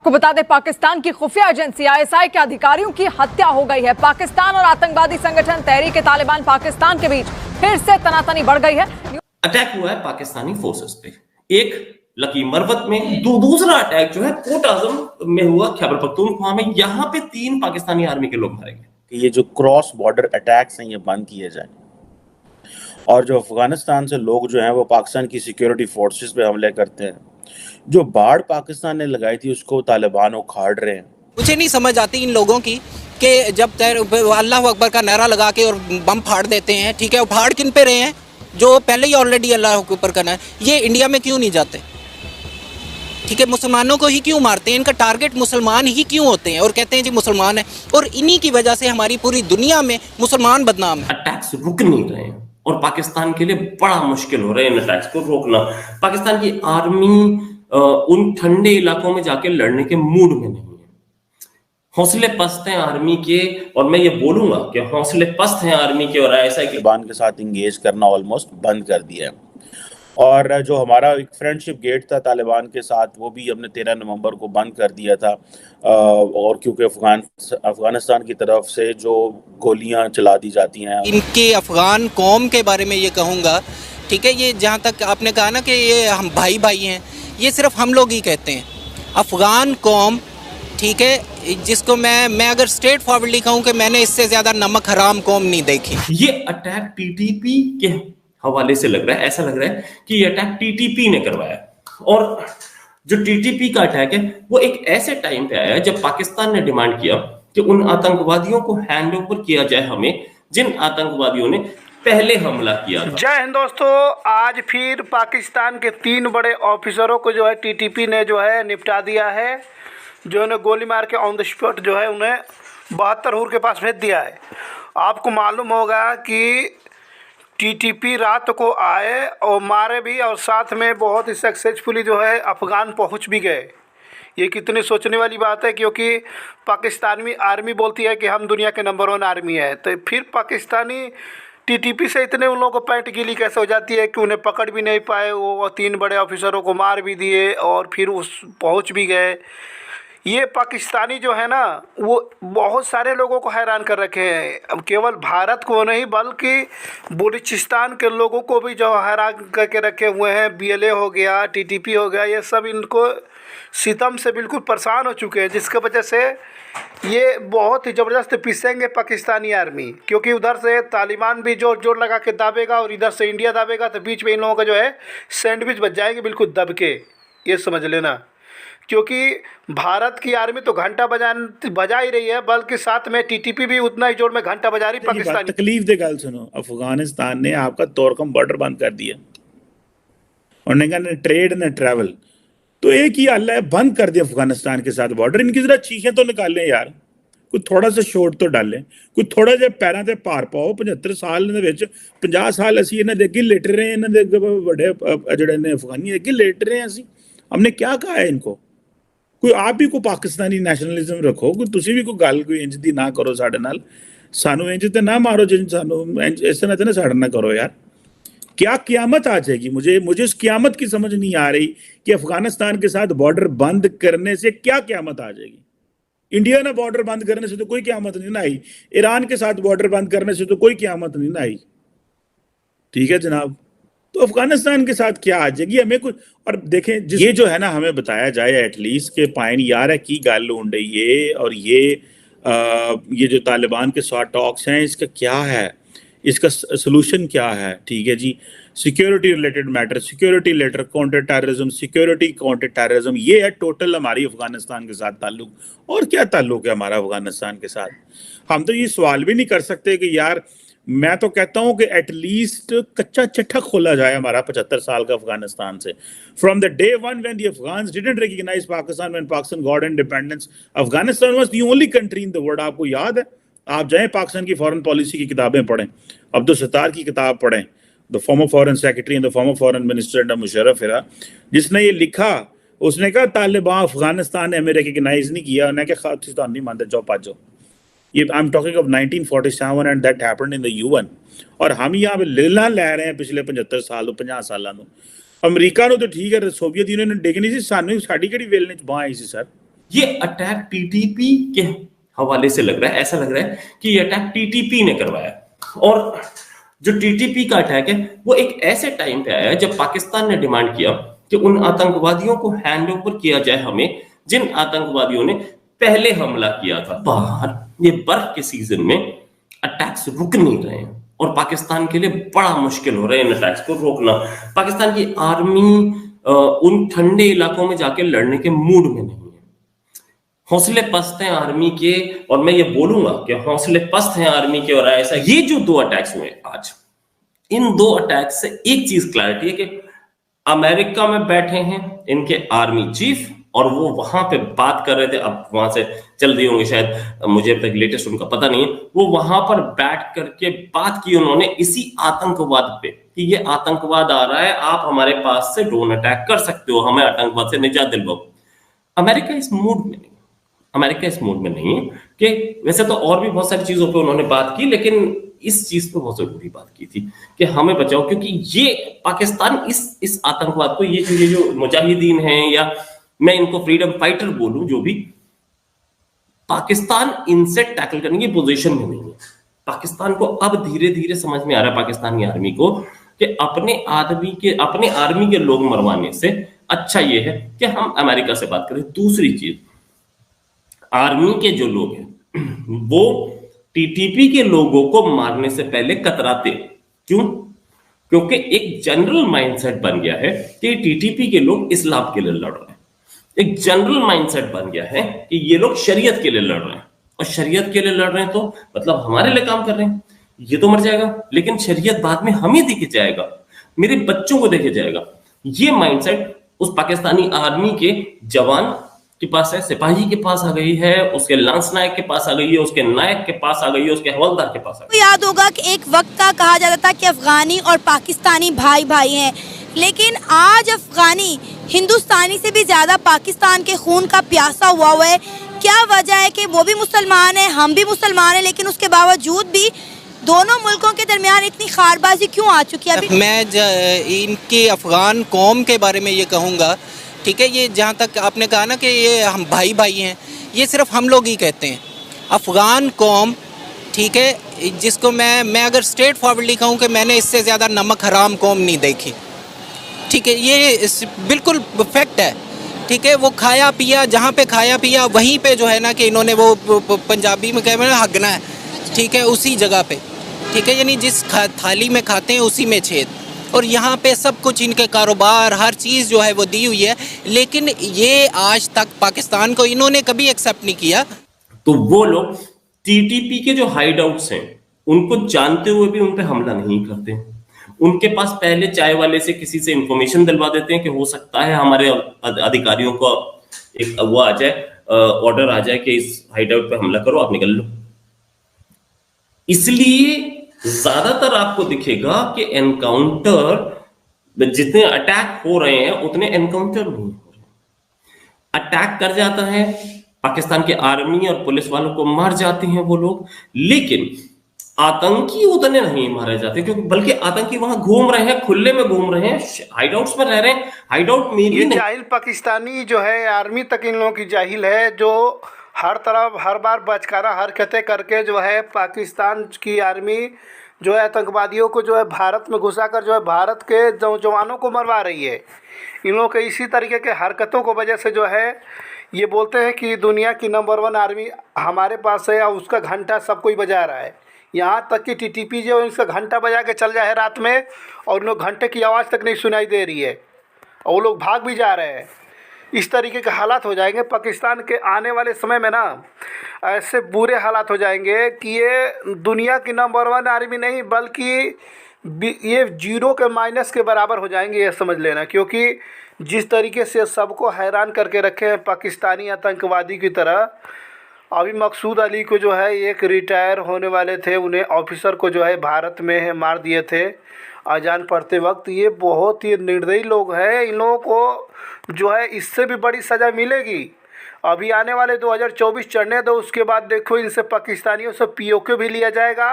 को बता दें, पाकिस्तान की खुफिया एजेंसी आईएसआई के अधिकारियों की हत्या हो गई है। पाकिस्तान और आतंकवादी संगठन तहरीक-ए-तालिबान पाकिस्तान के बीच फिर से तनातनी बढ़ गई है। अटैक हुआ है पाकिस्तानी फोर्सेस पे, एक लकी मरवत में, दूसरा अटैक जो है कोट आजम में हुआ, खैबर पख्तूनख्वा में। यहाँ पे 3 पाकिस्तानी आर्मी के लोग मारे गए। ये जो क्रॉस बॉर्डर अटैक्स हैं ये बंद किए जाए, और जो अफगानिस्तान से लोग जो हैं वो पाकिस्तान की सिक्योरिटी फोर्सेस पे हमले करते हैं। जो बाढ़ पाकिस्तान ने लगाई थी उसको तालिबान उखाड़ रहे हैं। मुझे नहीं समझ आती इन लोगों की कि जब अल्लाह अकबर का नारा लगा के और बम फाड़ देते हैं, ठीक है, फाड़ किन पे रहे हैं जो पहले ही ऑलरेडी अल्लाह अकबर का नारा, ये इंडिया में क्यों नहीं जाते? ठीक है, मुसलमानों को ही क्यों मारते हैं? इनका टारगेट मुसलमान ही क्यों होते हैं और कहते हैं जी मुसलमान है, और इन्हीं की वजह से हमारी पूरी दुनिया में मुसलमान बदनाम है। अटैक्स रुक नहीं रहे हैं और पाकिस्तान के लिए बड़ा मुश्किल हो रहा है इन अटैक्स को रोकना। पाकिस्तान की आर्मी उन ठंडे इलाकों में जाके लड़ने के मूड में नहीं है। हौसले पस्त हैं आर्मी के, और मैं ये बोलूंगा कि हौसले पस्त हैं आर्मी के, और ऐसा तालिबान के साथ इंगेज करना ऑलमोस्ट बंद कर दिया है। और जो हमारा एक फ्रेंडशिप गेट था तालिबान के साथ, वो भी हमने 13 नवंबर को बंद कर दिया था। और क्योंकि अफगानिस्तान की तरफ से जो गोलियां चला दी जाती हैं, इनके अफगान कौम के बारे में ये कहूँगा, ठीक है, ये जहाँ तक आपने कहा ना कि ये हम भाई भाई हैं, ये सिर्फ हम लोग ही कहते हैं। अफगान कौम, ठीक है, जिसको मैं अगर स्ट्रेट फॉरवर्डली कहूँ कि मैंने इससे ज़्यादा नमक हराम कौम नहीं देखी। ये अटैक टीटीपी के हवाले से लग रहा है, ऐसा लग रहा है कि ये अटैक टीटीपी ने करवाया। और जो टीटीपी का अटैक है वो एक ऐसे टाइम पे आया जब पाकिस्तान ने डिमांड किया कि उन आतंकवादियों को हैंड ओवर किया जाए हमें, जिन आतंकवादियों ने पहले हमला किया था। जय हिंद दोस्तों, आज फिर पाकिस्तान के 3 बड़े ऑफिसरों को जो है टीटीपी ने जो है निपटा दिया है, जो उन्हें गोली मार के ऑन द स्पॉट जो है उन्हें 72 हूर के पास भेज दिया है। आपको मालूम होगा कि टीटीपी रात को आए और मारे भी, और साथ में बहुत ही सक्सेसफुली जो है अफ़गान पहुंच भी गए। ये कितनी सोचने वाली बात है, क्योंकि पाकिस्तानी आर्मी बोलती है कि हम दुनिया के नंबर 1 आर्मी है, तो फिर पाकिस्तानी टीटीपी से इतने उन लोगों को पैंट गीली कैसे हो जाती है कि उन्हें पकड़ भी नहीं पाए, वो 3 बड़े ऑफिसरों को मार भी दिए और फिर उस पहुंच भी गए। ये पाकिस्तानी जो है ना वो बहुत सारे लोगों को हैरान कर रखे हैं। अब केवल भारत को नहीं बल्कि बलूचिस्तान के लोगों को भी जो हैरान करके रखे हुए हैं। बीएलए हो गया, टीटीपी हो गया, ये सब इनको सितम से बिल्कुल परेशान हो चुके हैं, जिसके वजह से ये बहुत ही ज़बरदस्त पिसेंगे पाकिस्तानी आर्मी, क्योंकि उधर से तालिबान भी जोर जोर लगा के दाबेगा और इधर से इंडिया दाबेगा, तो बीच में इन लोगों का जो है सैंडविच बच जाएंगे बिल्कुल दब के, ये समझ लेना। क्योंकि भारत की आर्मी तो घंटा बजा ही रही है, बल्कि साथ में टीटीपी भी उतना ही जोर में घंटा बजा रही पाकिस्तानी। तकलीफ दे गल सुनो, अफगानिस्तान ने आपका तोरकम बॉर्डर बंद कर दिया, उन्होंने कहा न ट्रेड न ट्रैवल, तो एक ही हल है, बंद कर दिया अफगानिस्तान के साथ बॉर्डर। इनकी जरा चीखें तो निकालें यार, कोई थोड़ा सा शोट तो डालें, कोई थोड़ा जिहा पैरों से भार पाओ। 75 साल ਦੇ ਵਿੱਚ 50 साल ਅਸੀਂ ਇਹਨਾਂ ਦੇ ਅੱਗੇ लेट रहे हैं, ਇਹਨਾਂ ਦੇ ਵੱਡੇ ਜਿਹੜੇ ਨੇ अफगानी ਅੱਗੇ लेट रहे हैं। ਅਸੀਂ हमने क्या कहा है इनको? कोई आप भी कोई पाकिस्तानी नैशनलिज्म रखो, कोई तुसी भी कोई गल कोई इंज दी ना करो साडे नाल, सानू इंज ते ना मारो जिन सानू इस तरह ते ना साडे ना करो यार। क्या क़यामत आ जाएगी? मुझे इस क़यामत की समझ नहीं आ रही कि अफगानिस्तान के साथ बॉर्डर बंद करने से क्या क़यामत आ जाएगी। इंडिया ने बॉर्डर बंद करने से तो कोई क़यामत नहीं ना आई, ईरान के साथ बॉर्डर बंद करने से तो कोई क़यामत नहीं ना आई, ठीक है जनाब। तो अफगानिस्तान के साथ क्या आ जाएगी हमें कुछ। और देखें, ये जो है ना हमें बताया जाए एटलीस्ट के पाइन यार है की गल होंडे ये, और ये जो तालिबान के साथ टॉक्स हैं इसका क्या है, इसका सलूशन क्या है, ठीक है जी। Security related matter, security letter, counter terrorism, security counter terrorism, ये है टोटल हमारी अफगानिस्तान के साथ ताल्लुक। और क्या ताल्लुक है हमारा अफगानिस्तान के साथ? हम तो ये सवाल भी नहीं कर सकते कि यार, मैं तो कहता हूं कि एटलीस्ट कच्चा चिट्ठा खोला जाए हमारा 75 साल का अफगानिस्तान से। From the day one when the Afghans didn't recognise Pakistan, when Pakistan got independence, Afghanistan was the only country in the world. आपको याद है? आप जाएं पाकिस्तान की फॉरेन पॉलिसी की किताबें पढ़ें, अब्दुल सत्तार की किताब पढ़ें, the former foreign secretary and the former foreign minister under Musharraf era, जिसने ये लिखा, उसने कहा तालिबान अफगानिस्तान ने हमें रिकॉग्नाइज नहीं किया, उन्होंने कहा खालिस्तान नहीं मानते, जाओ पाजो। ये I am talking of 1947 and that happened in the UN. और हम यहाँ पे लेला ले रहे हैं पिछले 75 साल 50 सालों। अमरीका ਨੂੰ तो ठीक है, सोवियत यूनियन ने डिग नहीं सी, सानू साडी किहड़ी वेल ने बांह आई सी सर। ये अटैक टीटीपी के हवाले से लग रहा है, ऐसा लग रहा है कि ये अटैक टीटीपी ने करवाया। और जो टीटीपी का अटैक है वो एक ऐसे टाइम पे आया है जब पाकिस्तान ने डिमांड किया कि उन आतंकवादियों को हैंड ओवर किया जाए हमें जिन आतंकवादियों ने पहले हमला किया था। बाहर ये बर्फ के सीजन में अटैक्स रुक नहीं रहे हैं और पाकिस्तान के लिए बड़ा मुश्किल हो रहा है इन अटैक्स को रोकना। पाकिस्तान की आर्मी उन ठंडे इलाकों में जाके लड़ने के मूड में नहीं है। हौसले पस्त हैं आर्मी के, और मैं ये बोलूंगा कि हौसले पस्त हैं आर्मी के। और ऐसा ये जो 2 अटैक्स हुए आज, इन 2 अटैक्स से एक चीज क्लैरिटी है कि अमेरिका में बैठे हैं इनके आर्मी चीफ और वो वहां पे बात कर रहे थे। अब वहां से चल दिए होंगे शायद, मुझे अब तक लेटेस्ट उनका पता नहीं है। वो वहां पर बैठ करके बात की उन्होंने इसी आतंकवाद पे कि ये आतंकवाद आ रहा है, आप हमारे पास से ड्रोन अटैक कर सकते हो, हमें आतंकवाद से निजात दिलवाओ। अमेरिका इस मूड में नहीं, अमेरिका इस मूड में नहीं है कि वैसे तो और भी बहुत सारी चीजों पे उन्होंने बात की, लेकिन इस चीज पे बहुत जरूरी बात की थी कि हमें बचाओ, क्योंकि ये पाकिस्तान इस आतंकवाद को, ये जो मुजाहिदीन हैं या मैं इनको फ्रीडम फाइटर बोलूं, जो भी, पाकिस्तान इनसे टैकल करने की पोजीशन में नहीं है। पाकिस्तान को अब धीरे धीरे समझ में आ रहा है, पाकिस्तानी आर्मी को, कि अपने आर्मी के लोग मरवाने से अच्छा ये है कि हम अमेरिका से बात करें। दूसरी चीज, आर्मी के जो लोग हैं वो टीटीपी के लोगों को मारने से पहले कतराते। क्यों? क्योंकि एक जनरल माइंडसेट बन गया है कि टीटीपी के लोग इस्लाम के लिए लड़ रहे हैं। एक जनरल माइंडसेट बन गया है कि ये लोग शरीयत के लिए लड़ रहे हैं, और शरीयत के लिए लड़ रहे हैं तो मतलब हमारे लिए काम कर रहे हैं। ये तो मर जाएगा, लेकिन शरीयत बाद में हम ही देखे जाएगा, मेरे बच्चों को देखे जाएगा। ये माइंडसेट उस पाकिस्तानी आर्मी के जवान के पास है, सिपाही के पास आ गई है, उसके लांस नायक के पास आ गई है, उसके नायक के पास आ गई है, उसके हवलदार के पास आ गई है। याद होगा कि एक वक्त का कहा जाता था कि अफगानी और पाकिस्तानी भाई भाई हैं, लेकिन आज अफगानी हिंदुस्तानी से भी ज़्यादा पाकिस्तान के खून का प्यासा हुआ है। क्या वजह है कि वो भी मुसलमान हैं, हम भी मुसलमान हैं, लेकिन उसके बावजूद भी दोनों मुल्कों के दरमियान इतनी खारबाजी क्यों आ चुकी है? अभी मैं इनके अफगान कौम के बारे में ये कहूँगा, ठीक है, ये जहाँ तक आपने कहा ना कि ये हम भाई भाई हैं, ये सिर्फ हम लोग ही कहते हैं। अफगान कौम, ठीक है, जिसको मैं अगर स्ट्रेट फॉरवर्डली कहूँ कि मैंने इससे ज़्यादा नमक हराम कौम नहीं देखी, ठीक है, ये बिल्कुल फैक्ट है। ठीक है, वो खाया पिया, जहाँ पे खाया पिया वहीं पे जो है ना कि इन्होंने वो पंजाबी में कहते हैं हगना है, ठीक है, उसी जगह पे, ठीक है, यानी जिस थाली में खाते हैं उसी में छेद। और यहाँ पे सब कुछ इनके कारोबार, हर चीज़ जो है वो दी हुई है, लेकिन ये आज तक पाकिस्तान को इन्होंने कभी एक्सेप्ट नहीं किया। तो वो लोग टीटीपी के जो हाइड आउट्स हैं उनको जानते हुए भी उन पे हमला नहीं करते। उनके पास पहले चाय वाले से किसी से इंफॉर्मेशन दिलवा देते हैं कि हो सकता है हमारे अधिकारियों को एक वो आ जाए, ऑर्डर आ जाए कि इस हाइड आउट पे हमला करो, आप निकल लो। इसलिए ज्यादातर आपको दिखेगा कि एनकाउंटर, जितने अटैक हो रहे हैं उतने एनकाउंटर नहीं हो रहे। अटैक कर जाता है, पाकिस्तान के आर्मी और पुलिस वालों को मार जाते हैं वो लोग, लेकिन आतंकी उतने नहीं मारे जाते, क्योंकि बल्कि आतंकी वहां घूम रहे हैं, खुले में घूम रहे हैं, हाइडआउट्स में रह रहे हैं। हाइडआउट में भी जाहिल पाकिस्तानी जो है, आर्मी तक इन लोगों की जाहिल है, जो हर तरफ हर बार बचकाना हरकतें करके जो है पाकिस्तान की आर्मी जो है आतंकवादियों को जो है भारत में घुसाकर जो है भारत के जवानों को मरवा रही है। इन लोगों के इसी तरीके के हरकतों को वजह से जो है ये बोलते हैं कि दुनिया की नंबर 1 आर्मी हमारे पास है, और उसका घंटा सब कोई बजा रहा है। यहाँ तक कि टीटीपी जो है उसका घंटा बजा के चल जाए रात में, और उन लोग घंटे की आवाज़ तक नहीं सुनाई दे रही है, और वो लोग भाग भी जा रहे हैं। इस तरीके के हालात हो जाएंगे पाकिस्तान के आने वाले समय में ना, ऐसे बुरे हालात हो जाएंगे कि ये दुनिया की नंबर 1 आर्मी नहीं बल्कि ये 0 के माइनस के बराबर हो जाएंगे, ये समझ लेना। क्योंकि जिस तरीके से सबको हैरान करके रखे हैं पाकिस्तानी आतंकवादी की तरह, अभी मकसूद अली को जो है एक रिटायर होने वाले थे, उन्हें ऑफिसर को जो है भारत में मार दिए थे अजान पढ़ते वक्त। ये बहुत ही निर्दयी लोग हैं, इन लोगों को जो है इससे भी बड़ी सज़ा मिलेगी। अभी आने वाले 2024 चढ़ने दो, उसके बाद देखो इनसे पाकिस्तानियों से पीओके भी लिया जाएगा,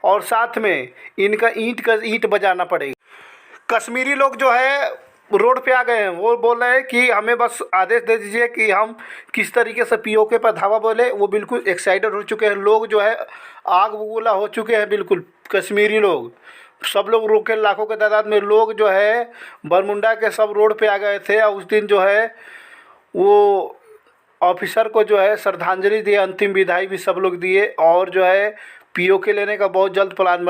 और साथ में इनका ईंट बजाना पड़ेगा। कश्मीरी लोग जो है रोड पे आ गए हैं। वो बोल रहे हैं कि हमें बस आदेश दे दीजिए कि हम किस तरीके से पीओके पर धावा बोले। वो बिल्कुल एक्साइटेड हो चुके हैं, लोग जो है आग बबूला हो चुके हैं। बिल्कुल कश्मीरी लोग सब लोग रोके, लाखों के तादाद में लोग जो है बरमुंडा के सब रोड पे आ गए थे। और उस दिन जो है वो ऑफिसर को जो है श्रद्धांजलि दिए, अंतिम विदाई भी सब लोग दिए। और जो है पीओके लेने का बहुत जल्द प्लान